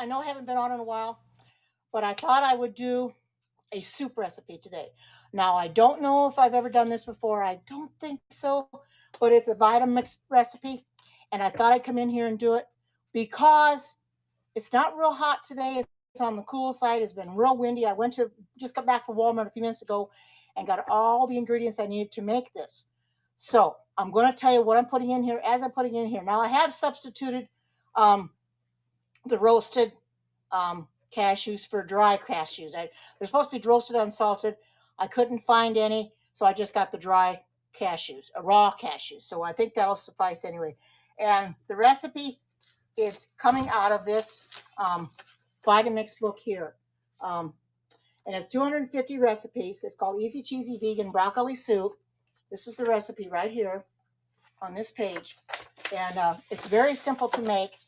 I know I haven't been on in a while, but I thought I would do a soup recipe today. Now, I don't know if I've ever done this before. I don't think so, but it's a vitamix recipe. And I thought I'd come in here and do it because it's not real hot today. It's on the cool side. It's been real windy. I just got back from Walmart a few minutes ago and got all the ingredients I needed to make this. So I'm going to tell you what I'm putting in here as I'm putting in here. Now, I have substituted the roasted cashews for dry cashews. They're supposed to be roasted unsalted. I couldn't find any, so I just got the dry cashews, raw cashews. So I think that'll suffice anyway. And the recipe is coming out of this Vitamix book here. And it's 250 recipes. It's called Easy Cheesy Vegan Broccoli Soup. This is the recipe right here on this page. And it's very simple to make.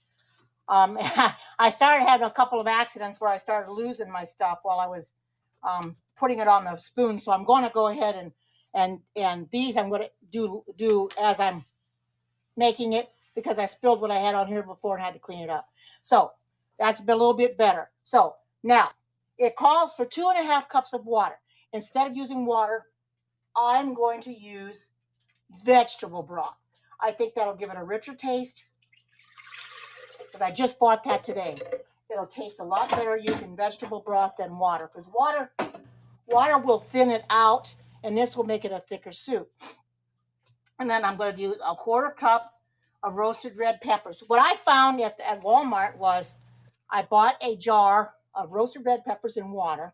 I started having a couple of accidents where I started losing my stuff while I was putting it on the spoon. So I'm going to go ahead and these I'm going to do as I'm making it, because I spilled what I had on here before and had to clean it up. So that's a little bit better. So now it calls for 2.5 cups of water. Instead of using water, I'm going to use vegetable broth. I think that'll give it a richer taste, because I just bought that today. It'll taste a lot better using vegetable broth than water, because water will thin it out, and this will make it a thicker soup. And then I'm going to use a 1/4 cup of roasted red peppers. What I found at Walmart was I bought a jar of roasted red peppers in water,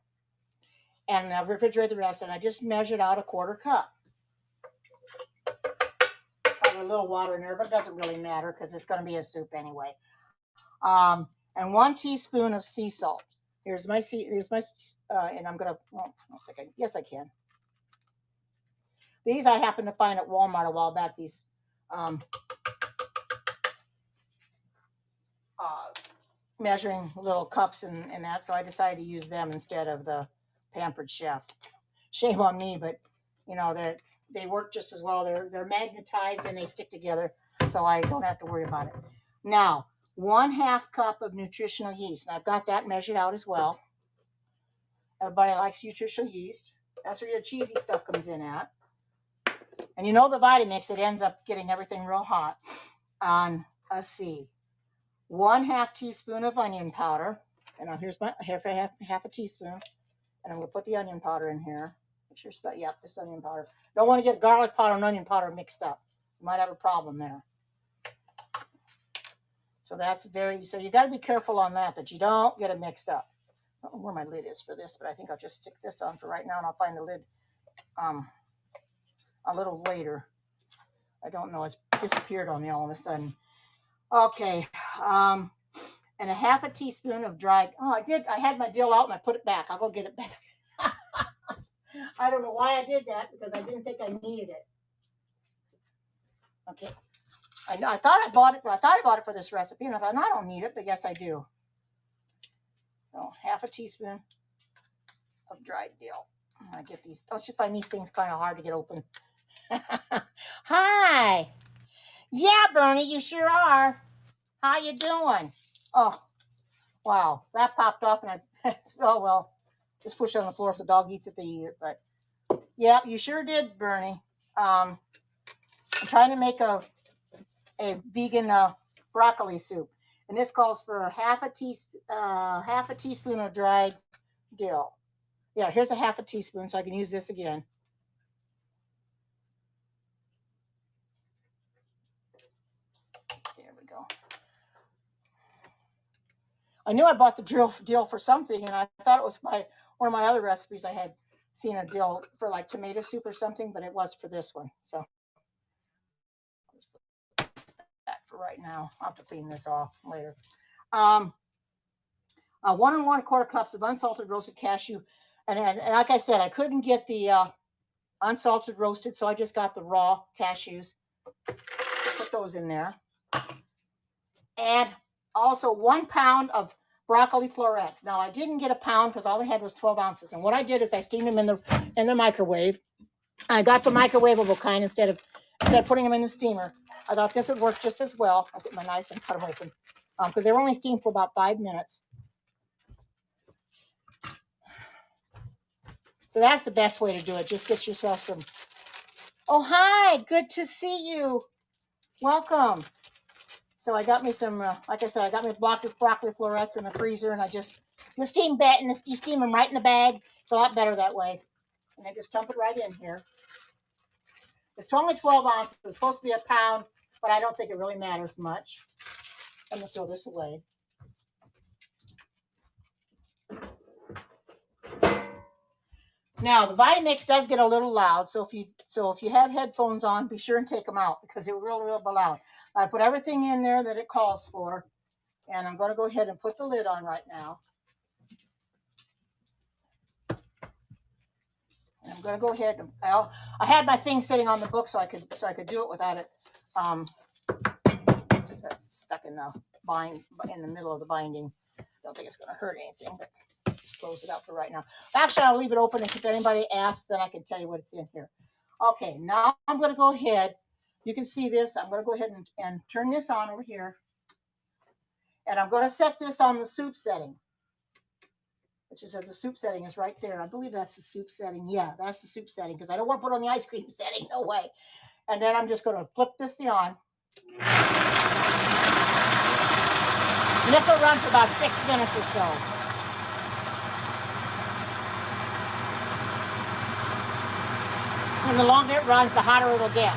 and I refrigerated the rest, and I just measured out a 1/4 cup. Probably a little water in there, but it doesn't really matter because it's going to be a soup anyway. And 1 teaspoon of sea salt. And I'm going to, well, I don't think yes, I can. These I happened to find at Walmart a while back, these measuring little cups and that, so I decided to use them instead of the Pampered Chef. Shame on me, but you know, they work just as well. They're magnetized and they stick together, so I don't have to worry about it. Now, 1/2 cup of nutritional yeast, and I've got that measured out as well. Everybody likes nutritional yeast. That's where your cheesy stuff comes in at. And you know the Vitamix, it ends up getting everything real hot. On a C. 1/2 teaspoon of onion powder. And now here's my half a teaspoon. And I'm going to put the onion powder in here. Make sure, this onion powder. Don't want to get garlic powder and onion powder mixed up. You might have a problem there. So so you got to be careful on that you don't get it mixed up. I don't know where my lid is for this, but I think I'll just stick this on for right now, and I'll find the lid a little later. I don't know, it's disappeared on me all of a sudden. Okay, and a 1/2 teaspoon of dried, I had my dill out and I put it back. I'll go get it back. I don't know why I did that, because I didn't think I needed it. Okay, I thought I bought it for this recipe, and I thought, no, I don't need it, but yes, I do. So 1/2 teaspoon of dried dill. I get these. Don't you find these things kind of hard to get open? Hi. Yeah, Bernie, you sure are. How you doing? Oh, wow. That popped off, and well, just push it on the floor. If the dog eats it, they eat it. But, yeah, you sure did, Bernie. I'm trying to make a vegan broccoli soup. And this calls for 1/2 teaspoon of dried dill. Yeah, here's a 1/2 teaspoon, so I can use this again. There we go. I knew I bought the dill for something, and I thought it was one of my other recipes. I had seen a dill for like tomato soup or something, but it was for this one. So I'll just put that for right now. I'll have to clean this off later. 1 1/4 cups of unsalted roasted cashew. And like I said, I couldn't get the unsalted roasted, so I just got the raw cashews. Put those in there. And also 1 pound of broccoli florets. Now, I didn't get a pound because all I had was 12 ounces. And what I did is I steamed them in the microwave. I got the microwavable kind instead of putting them in the steamer. I thought this would work just as well. I'll get my knife and cut them open because they were only steamed for about 5 minutes. So that's the best way to do it. Just get yourself some. Oh, hi. Good to see you. Welcome. So I got me some, like I said, I got me broccoli florets in the freezer, and I just, you steam them right in the bag. It's a lot better that way. And I just dump it right in here. It's only 12 ounces. It's supposed to be a pound, but I don't think it really matters much. I'm going to throw this away. Now the Vitamix does get a little loud, so if you have headphones on, be sure and take them out because it will really loud. I put everything in there that it calls for, and I'm going to go ahead and put the lid on right now. And I'm going to go ahead and I had my thing sitting on the book so I could do it without it stuck in the middle of the binding. Don't think it's going to hurt anything, but just close it out for right now. Actually, I'll leave it open, and if anybody asks, then I can tell you what it's in here. Okay, now I'm going to go ahead. You can see this. I'm going to go ahead and turn this on over here. And I'm going to set this on the soup setting, which is the soup setting is right there. I believe that's the soup setting. Yeah, that's the soup setting because I don't want to put on the ice cream setting. No way. And then I'm just going to flip this on. And this will run for about 6 minutes or so. And the longer it runs, the hotter it'll get.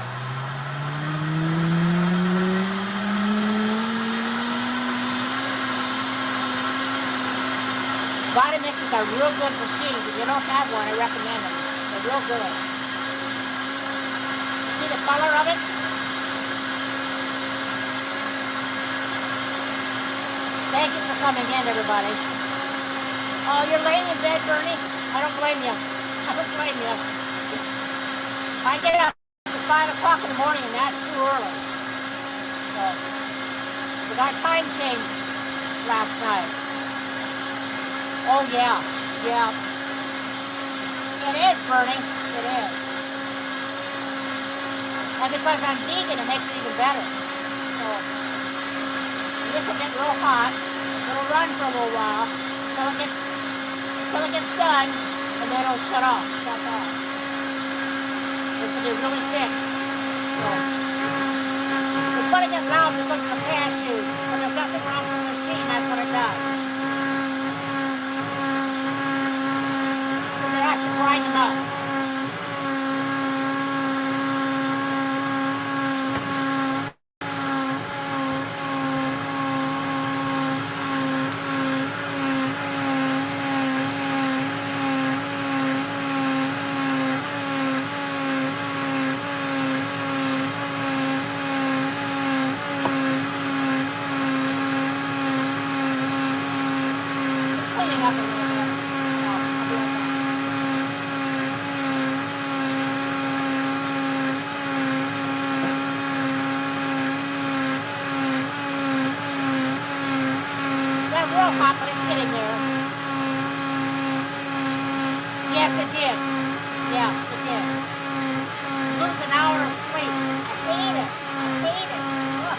Vitamixes are real good machines. If you don't have one, I recommend them. They're real good. See the color of it? Thank you for coming in, everybody. Oh, you're laying in bed, Bernie? I don't blame you. I don't blame you. I get up at 5 o'clock in the morning, and that's too early. So, because our time changed last night. Oh, yeah. Yeah. It is, Bernie. It is. And because I'm vegan, it makes it even better. So, this will get real hot. It'll run for a little while until it gets done, and then it'll shut off. Shut off. It's going to be really thick. So, it's going to get loud because of the cashews, but there's nothing wrong with the machine. That's what it does. So it has to grind them up. Hot, but it's getting there. Yes, it did. Yeah, it did. Lose an hour of sleep. I hate it. I hate it. Ugh.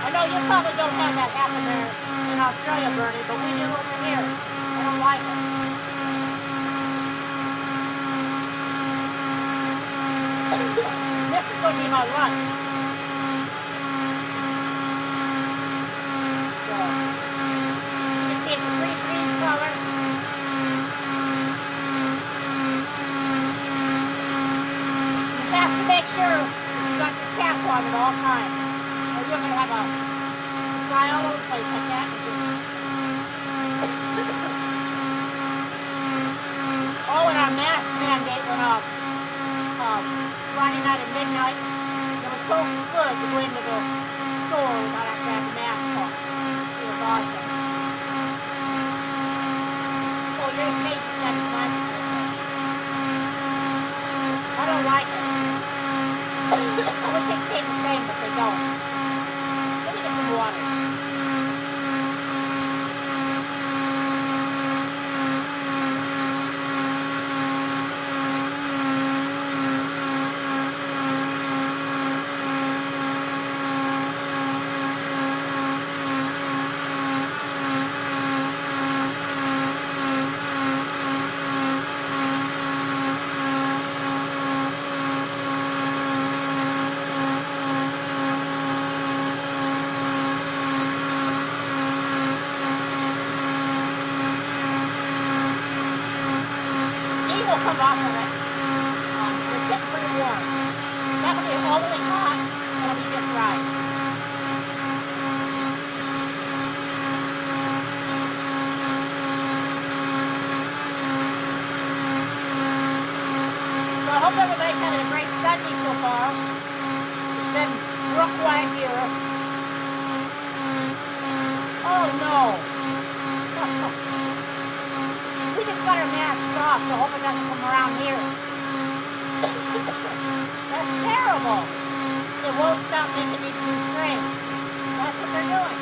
I know you probably don't have that happen there in Australia, Bernie, but we do over here. I don't like it. This is going to be my lunch. Make sure you've got your cap on at all times, or you're going to have a fly all over the place like that. Oh, and our mask mandate went off Friday night at midnight. It was so good to go into the store without having to have the mask on. It was awesome. Oh, yours changes next month. I don't like it. I wish they stayed the same, but they don't. Let me get some water. will come off of it. It's getting pretty warm. It's not going to be all the way hot. It'll be just right. So I hope everybody's having a great Sunday so far. It's been real quiet here. Oh no. We just got our masks off, so I hope it doesn't come around here. That's terrible. They won't stop making these new strains. That's what they're doing.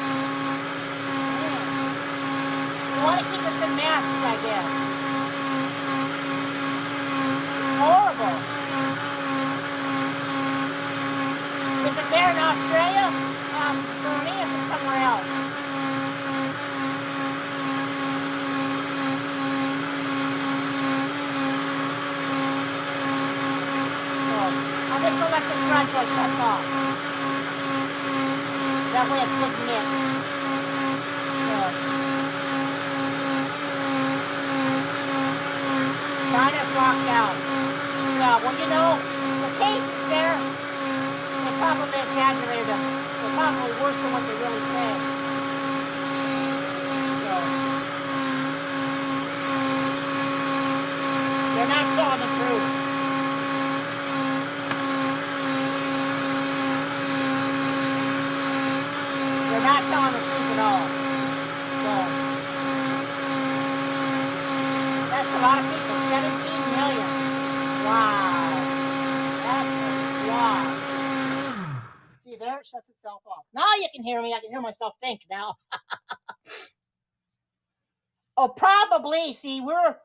We want to keep us in masks, I guess. Horrible. Is it there in Australia? For me, it's somewhere else. I'm just going to let this run till it shuts off. That way it's good mix. China's locked down. Yeah, well, you know, the cases there, they probably exaggerated them. They're probably worse than what they really say. So, they're not telling the truth. They're not telling the truth at all. So, that's a lot of people. 17 million. Wow. That's a lot. See, there it shuts itself off. Now you can hear me. I can hear myself think now. Oh, probably. See, we're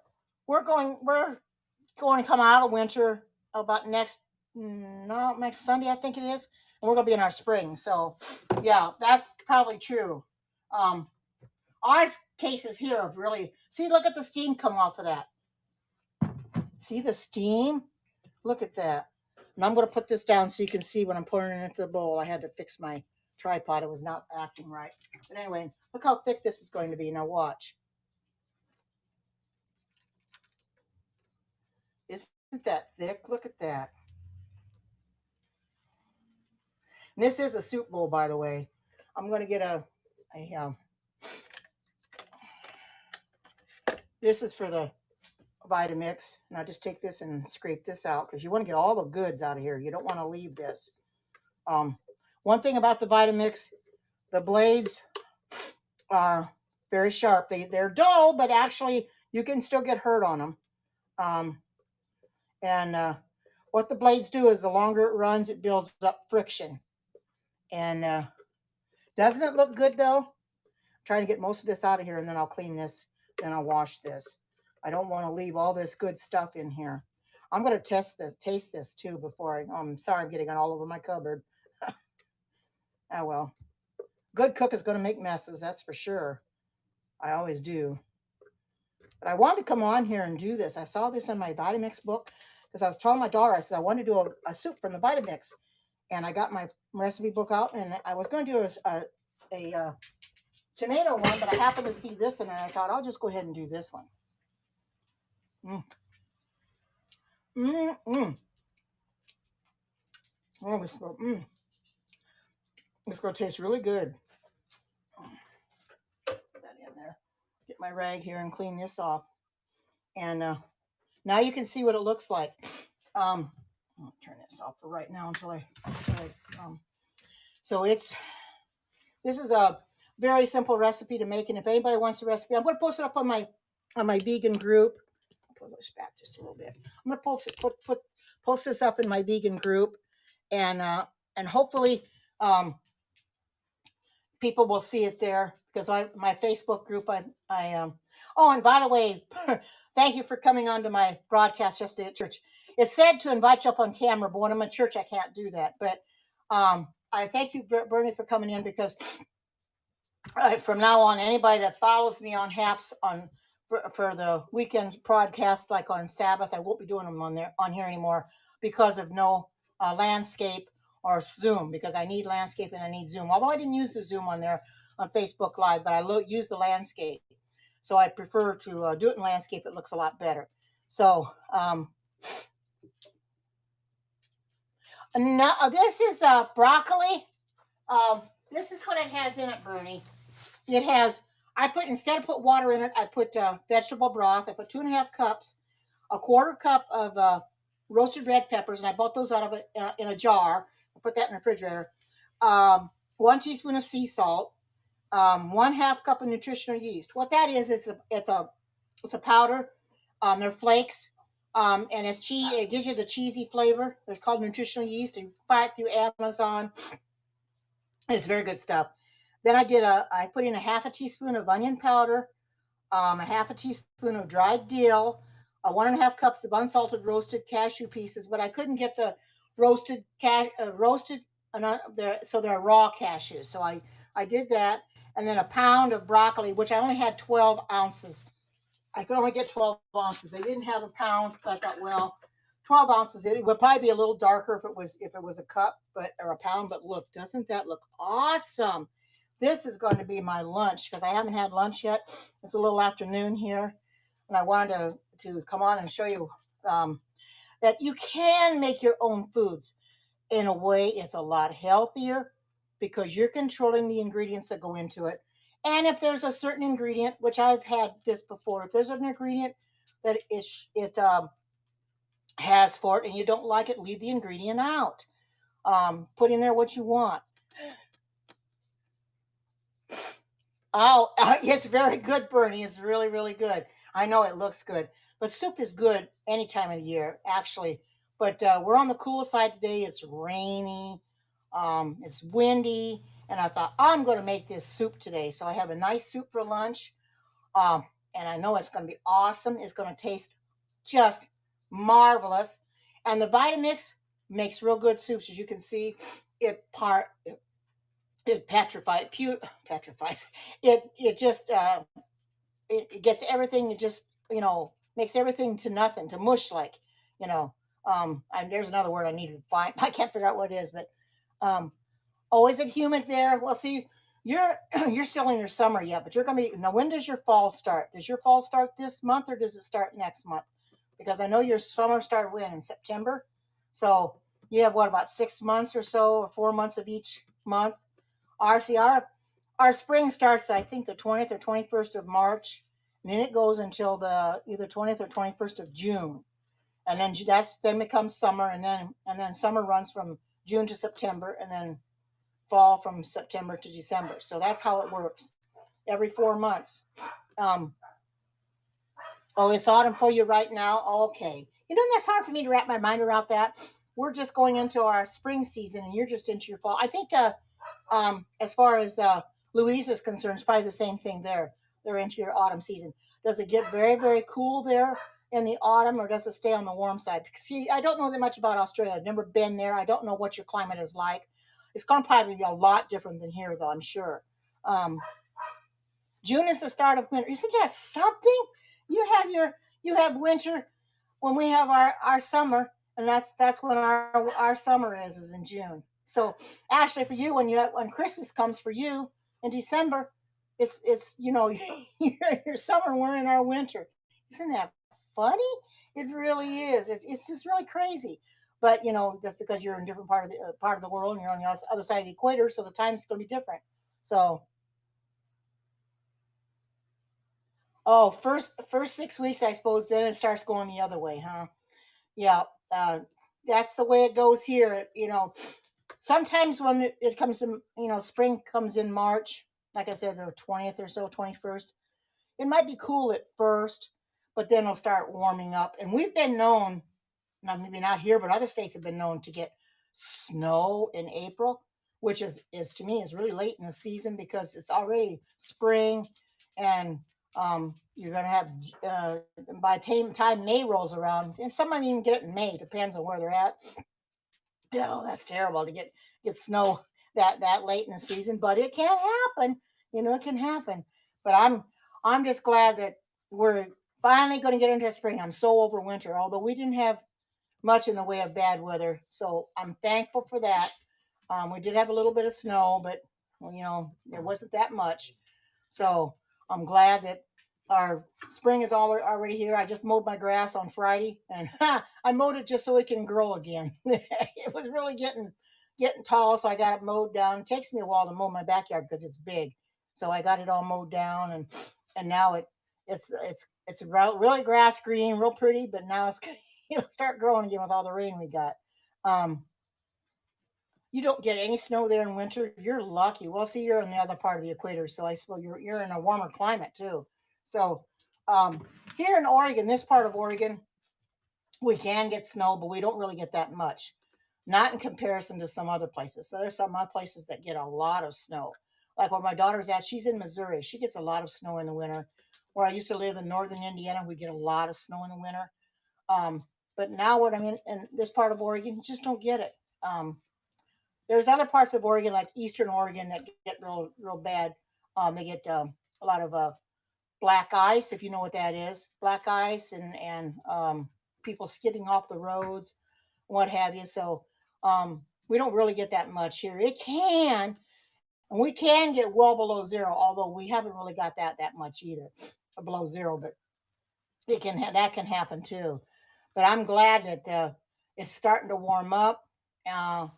going to come out of winter about next Sunday, I think it is, and we're going to be in our spring. So, yeah, that's probably true. Our cases here have really, see, look at the steam come off of that. See the steam? Look at that. And I'm going to put this down so you can see when I'm pouring it into the bowl. I had to fix my tripod. It was not acting right. But anyway, look how thick this is going to be. Now watch. Isn't that thick? Look at that. And this is a soup bowl, by the way. I'm going to get this is for the Vitamix. And I just take this and scrape this out because you want to get all the goods out of here. You don't want to leave this. One thing about the Vitamix, the blades are very sharp. They're dull, but actually you can still get hurt on them. What the blades do is the longer it runs, it builds up friction. And doesn't it look good though? I'm trying to get most of this out of here and then I'll clean this, then I'll wash this. I don't want to leave all this good stuff in here. I'm going to taste this too before I'm sorry I'm getting it all over my cupboard. Oh well. Good cook is going to make messes, that's for sure. I always do. But I wanted to come on here and do this. I saw this in my Vitamix book because I was telling my daughter, I said I wanted to do a soup from the Vitamix. And I got my recipe book out and I was going to do a tomato one, but I happened to see this and I thought I'll just go ahead and do this one. Oh, this is going to taste really good. Put that in there. Get my rag here and clean this off. And now you can see what it looks like. I'll turn this off for right now until I so this is a very simple recipe to make, and if anybody wants a recipe, I'm going to post it up on my vegan group. I'll pull this back just a little bit. I'm going to post this up in my vegan group, and hopefully people will see it there because my Facebook group oh, and by the way, thank you for coming on to my broadcast yesterday at church. It said to invite you up on camera, but when I'm at church, I can't do that. But I thank you, Bernie, for coming in because from now on, anybody that follows me on Haps for the weekends broadcasts, like on Sabbath, I won't be doing them on here anymore because of no landscape or Zoom, because I need landscape and I need Zoom. Although I didn't use the Zoom on there on Facebook Live, but I use the landscape. So I prefer to do it in landscape. It looks a lot better. So now this is broccoli. This is what it has in it, Bernie. It has, I put, instead of put water in it, I put vegetable broth. I put 2.5 cups, a quarter cup of roasted red peppers, and I bought those out of it in a jar. I put that in the refrigerator. 1 teaspoon of sea salt, 1/2 cup of nutritional yeast. What that is it's a powder. They're flakes, and it's cheese. It gives you the cheesy flavor. It's called nutritional yeast. And you buy it through Amazon. It's very good stuff. Then I put in a 1/2 teaspoon of onion powder, a 1/2 teaspoon of dried dill, 1.5 cups of unsalted roasted cashew pieces, but I couldn't get the roasted, so they're raw cashews. So I did that, and then a pound of broccoli, which I only had 12 ounces. I could only get 12 ounces. They didn't have a pound, but I thought, well, 12 ounces. It would probably be a little darker if it was a cup, or a pound. But look, doesn't that look awesome? This is going to be my lunch because I haven't had lunch yet. It's a little afternoon here, and I wanted to come on and show you that you can make your own foods. In a way, it's a lot healthier because you're controlling the ingredients that go into it. And if there's a certain ingredient, which I've had this before, if there's an ingredient that it has for it and you don't like it, leave the ingredient out. Put in there what you want. Oh, it's very good, Bernie. It's really, really good. I know it looks good, but soup is good any time of the year, actually. But we're on the cool side today. It's rainy, it's windy, and I thought I'm going to make this soup today. So I have a nice soup for lunch, and I know it's going to be awesome. It's going to taste just marvelous, and the Vitamix makes real good soups, as you can see. It petrifies. It just it gets everything. It just makes everything to nothing, to mush, like you know. And there's another word I need to find. I can't figure out what it is, but oh, is it humid there? Well, see, you're you're still in your summer yet, but you're gonna be now. When does your fall start? Does your fall start this month or does it start next month? Because I know your summer started when in September, so you have what, about 6 months or so, or 4 months of each month. Our spring starts, I think, the 20th or 21st of March, and then it goes until the either 20th or 21st of June, and then becomes summer, and then summer runs from June to September, and then fall from September to December. So that's how it works every 4 months. Um, oh, it's autumn for you right now. Okay, that's hard for me to wrap my mind around that. We're just going into our spring season, and you're just into your fall. I think as far as Louise is concerned, it's probably the same thing there. They're into your autumn season. Does it get very, very cool there in the autumn, or does it stay on the warm side? See, I don't know that much about Australia. I've never been there. I don't know what your climate is like. It's going to probably be a lot different than here, though, I'm sure. June is the start of winter. Isn't that something? You have you have winter when we have our summer, and that's when our summer is in June. So actually, for you, when Christmas comes for you in December, it's your summer, we're in our winter. Isn't that funny? It really is. It's just really crazy. But that's because you're in a different part of the world, and you're on the other side of the equator, so the time's going to be different. So, oh, first 6 weeks, I suppose. Then it starts going the other way, huh? Yeah, that's the way it goes here. Sometimes when it comes in, spring comes in March, like I said, the 20th or so, 21st. It might be cool at first, but then it'll start warming up. And we've been known, now maybe not here, but other states have been known to get snow in April, which is to me is really late in the season because it's already spring, and you're gonna have by the time May rolls around, and some might even get it in May, depends on where they're at. That's terrible to get snow that late in the season, but it can happen. It can happen. But I'm just glad that we're finally going to get into spring. I'm so over winter, although we didn't have much in the way of bad weather, so I'm thankful for that. We did have a little bit of snow, but it wasn't that much. So I'm glad that our spring is already here. I just mowed my grass on Friday, and I mowed it just so it can grow again. It was really getting tall, so I got it mowed down. It takes me a while to mow my backyard because it's big, so I got it all mowed down, and now it's really grass green, real pretty. But now it's it'll start growing again with all the rain we got. Um, you don't get any snow there in winter. You're lucky. Well, see, you're in the other part of the equator, so I suppose you're in a warmer climate too. So um, here in Oregon, this part of Oregon, we can get snow, but we don't really get that much. Not in comparison to some other places. So there's some other places that get a lot of snow. Like where my daughter's at, she's in Missouri. She gets a lot of snow in the winter. Where I used to live in northern Indiana, we get a lot of snow in the winter. Um, but now what I'm in this part of Oregon, you just don't get it. Um, there's other parts of Oregon, like eastern Oregon, that get real bad. They get a lot of black ice, if you know what that is. Black ice and people skidding off the roads, what have you. So we don't really get that much here. It can, and we can get well below zero, although we haven't really got that much either, below zero. But that can happen too. But I'm glad that it's starting to warm up. Uh,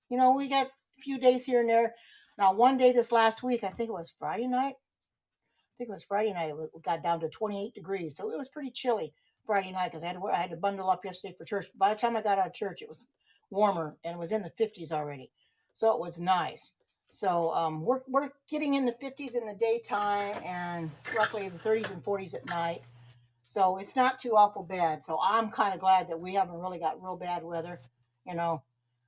we got a few days here and there. Now, one day this last week, I think it was Friday night. I think it was Friday night. It got down to 28 degrees, so it was pretty chilly Friday night because I had to bundle up yesterday for church. By the time I got out of church, it was warmer and it was in the 50s already, so it was nice. So we're getting in the 50s in the daytime and roughly the 30s and 40s at night. So it's not too awful bad. So I'm kind of glad that we haven't really got real bad weather. You know,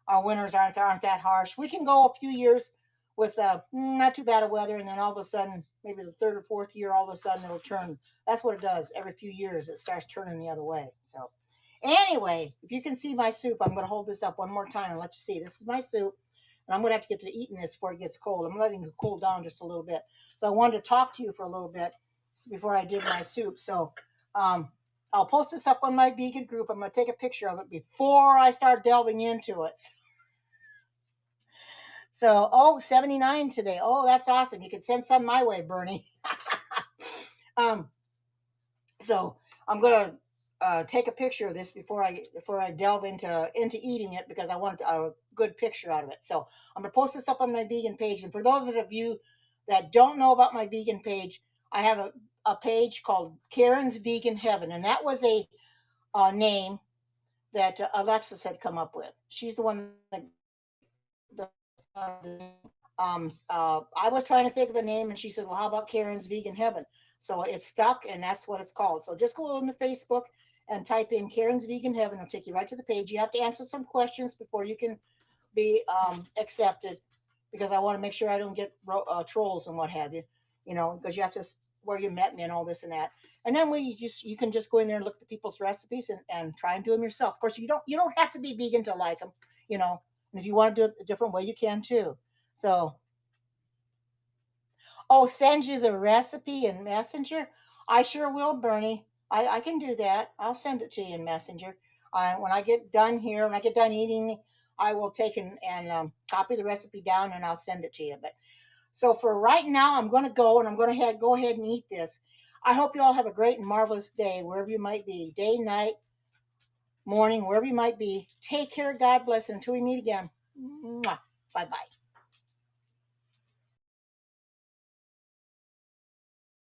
our winters aren't that harsh. We can go a few years with not too bad of weather, and then all of a sudden, maybe the third or fourth year, all of a sudden it'll turn. That's what it does. Every few years, it starts turning the other way. So anyway, if you can see my soup, I'm going to hold this up one more time and let you see. This is my soup, and I'm going to have to get to eating this before it gets cold. I'm letting it cool down just a little bit. So I wanted to talk to you for a little bit before I did my soup. So um, I'll post this up on my vegan group. I'm going to take a picture of it before I start delving into it. So, 79 today. Oh, that's awesome. You can send some my way, Bernie. um, so I'm going to take a picture of this before I delve into eating it because I want a good picture out of it. So I'm going to post this up on my vegan page. And for those of you that don't know about my vegan page, I have a page called Karen's Vegan Heaven, and that was a name that Alexis had come up with. She's the one that I was trying to think of a name, and she said, "Well, how about Karen's Vegan Heaven?" So it stuck, and that's what it's called. So just go on to Facebook and type in Karen's Vegan Heaven. It'll take you right to the page. You have to answer some questions before you can be accepted, because I want to make sure I don't get trolls and what have you. Because you have to where you met me and all this and that. And then you can just go in there and look at people's recipes and try and do them yourself. Of course, you don't have to be vegan to like them. And if you want to do it a different way, you can too. So, send you the recipe in Messenger. I sure will, Bernie. I can do that. I'll send it to you in Messenger. When I get done here, when I get done eating, I will take and copy the recipe down and I'll send it to you. But so for right now, I'm going to go and I'm going to go ahead and eat this. I hope you all have a great and marvelous day, wherever you might be, day, night, morning, wherever you might be. Take care. God bless. And until we meet again. Bye bye.